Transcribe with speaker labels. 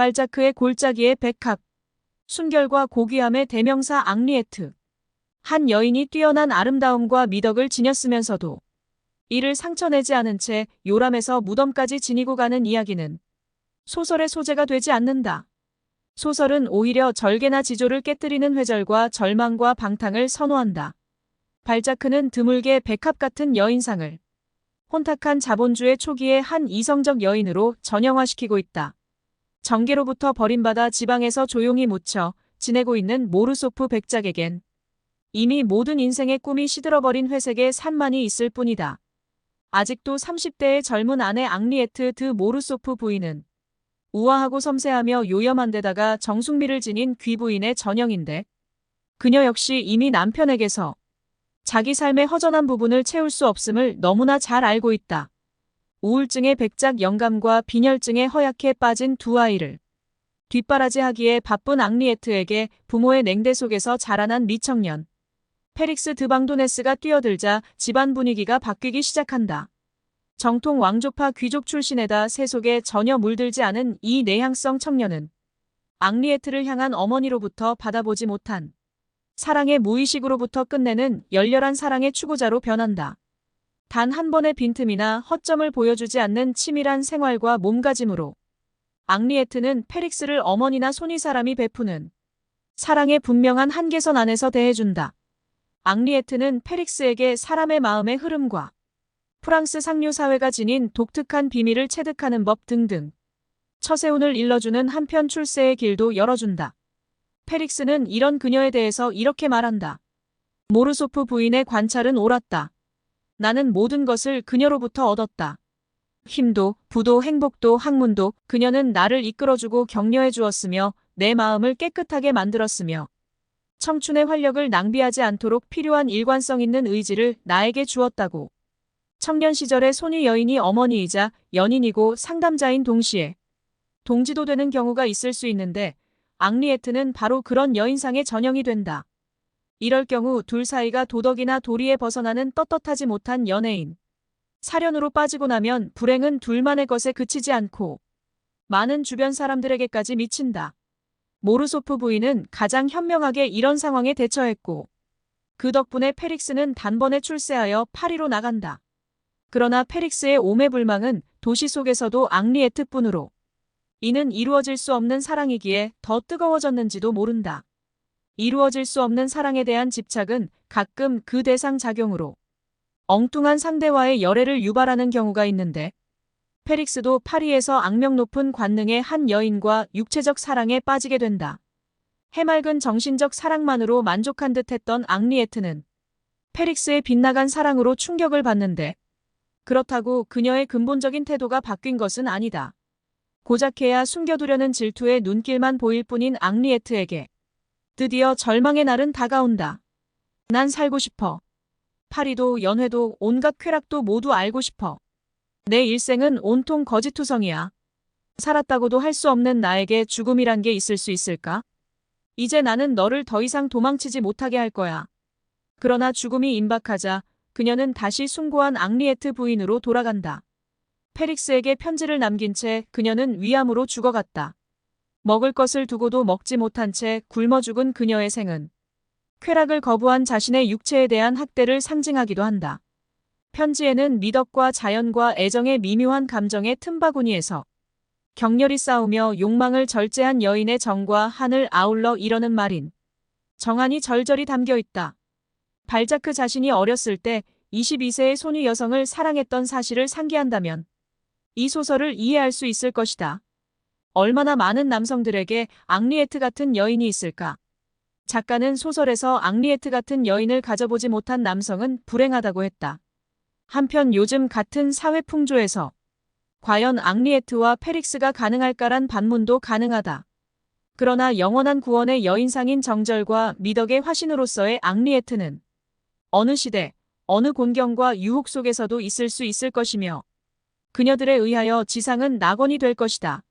Speaker 1: 발자크의 골짜기의 백합, 순결과 고귀함의 대명사 앙리에트. 한 여인이 뛰어난 아름다움과 미덕을 지녔으면서도 이를 상처내지 않은 채 요람에서 무덤까지 지니고 가는 이야기는 소설의 소재가 되지 않는다. 소설은 오히려 절개나 지조를 깨뜨리는 회절과 절망과 방탕을 선호한다. 발자크는 드물게 백합 같은 여인상을 혼탁한 자본주의 초기의 한 이성적 여인으로 전형화시키고 있다. 정계로부터 버림받아 지방에서 조용히 묻혀 지내고 있는 모르소프 백작에겐 이미 모든 인생의 꿈이 시들어버린 회색의 산만이 있을 뿐이다. 아직도 30대의 젊은 아내 앙리에트 드 모르소프 부인은 우아하고 섬세하며 요염한 데다가 정숙미를 지닌 귀부인의 전형인데 그녀 역시 이미 남편에게서 자기 삶의 허전한 부분을 채울 수 없음을 너무나 잘 알고 있다. 우울증의 백작 영감과 빈혈증에 허약해 빠진 두 아이를 뒷바라지하기에 바쁜 앙리에트에게 부모의 냉대 속에서 자라난 미청년 페릭스 드 방도네스가 뛰어들자 집안 분위기가 바뀌기 시작한다. 정통 왕조파 귀족 출신에다 세속에 전혀 물들지 않은 이 내향성 청년은 앙리에트를 향한 어머니로부터 받아보지 못한 사랑의 무의식으로부터 끝내는 열렬한 사랑의 추구자로 변한다. 단 한 번의 빈틈이나 허점을 보여주지 않는 치밀한 생활과 몸가짐으로 앙리에트는 페릭스를 어머니나 손위사람이 베푸는 사랑의 분명한 한계선 안에서 대해준다. 앙리에트는 페릭스에게 사람의 마음의 흐름과 프랑스 상류 사회가 지닌 독특한 비밀을 체득하는 법 등등 처세운을 일러주는 한편 출세의 길도 열어준다. 페릭스는 이런 그녀에 대해서 이렇게 말한다. 모르소프 부인의 관찰은 옳았다. 나는 모든 것을 그녀로부터 얻었다. 힘도, 부도, 행복도, 학문도 그녀는 나를 이끌어주고 격려해 주었으며 내 마음을 깨끗하게 만들었으며 청춘의 활력을 낭비하지 않도록 필요한 일관성 있는 의지를 나에게 주었다고. 청년 시절의 소녀 여인이 어머니이자 연인이고 상담자인 동시에 동지도 되는 경우가 있을 수 있는데 앙리에트는 바로 그런 여인상의 전형이 된다. 이럴 경우 둘 사이가 도덕이나 도리에 벗어나는 떳떳하지 못한 연애인. 사련으로 빠지고 나면 불행은 둘만의 것에 그치지 않고 많은 주변 사람들에게까지 미친다. 모르소프 부인은 가장 현명하게 이런 상황에 대처했고 그 덕분에 페릭스는 단번에 출세하여 파리로 나간다. 그러나 페릭스의 오매불망은 도시 속에서도 앙리에트뿐으로 이는 이루어질 수 없는 사랑이기에 더 뜨거워졌는지도 모른다. 이루어질 수 없는 사랑에 대한 집착은 가끔 그 대상 작용으로 엉뚱한 상대와의 열애를 유발하는 경우가 있는데 페릭스도 파리에서 악명 높은 관능의 한 여인과 육체적 사랑에 빠지게 된다. 해맑은 정신적 사랑만으로 만족한 듯했던 앙리에트는 페릭스의 빗나간 사랑으로 충격을 받는데 그렇다고 그녀의 근본적인 태도가 바뀐 것은 아니다. 고작해야 숨겨두려는 질투의 눈길만 보일 뿐인 앙리에트에게 드디어 절망의 날은 다가온다. 난 살고 싶어. 파리도 연회도 온갖 쾌락도 모두 알고 싶어. 내 일생은 온통 거짓투성이야. 살았다고도 할 수 없는 나에게 죽음이란 게 있을 수 있을까? 이제 나는 너를 더 이상 도망치지 못하게 할 거야. 그러나 죽음이 임박하자 그녀는 다시 숭고한 앙리에트 부인으로 돌아간다. 페릭스에게 편지를 남긴 채 그녀는 위암으로 죽어갔다. 먹을 것을 두고도 먹지 못한 채 굶어 죽은 그녀의 생은 쾌락을 거부한 자신의 육체에 대한 학대를 상징하기도 한다. 편지에는 미덕과 자연과 애정의 미묘한 감정의 틈바구니에서 격렬히 싸우며 욕망을 절제한 여인의 정과 한을 아울러 이러는 말인 정한이 절절히 담겨 있다. 발자크 자신이 어렸을 때 22세의 소녀 여성을 사랑했던 사실을 상기한다면 이 소설을 이해할 수 있을 것이다. 얼마나 많은 남성들에게 앙리에트 같은 여인이 있을까? 작가는 소설에서 앙리에트 같은 여인을 가져보지 못한 남성은 불행하다고 했다. 한편 요즘 같은 사회 풍조에서 과연 앙리에트와 페릭스가 가능할까란 반문도 가능하다. 그러나 영원한 구원의 여인상인 정절과 미덕의 화신으로서의 앙리에트는 어느 시대, 어느 곤경과 유혹 속에서도 있을 수 있을 것이며 그녀들에 의하여 지상은 낙원이 될 것이다.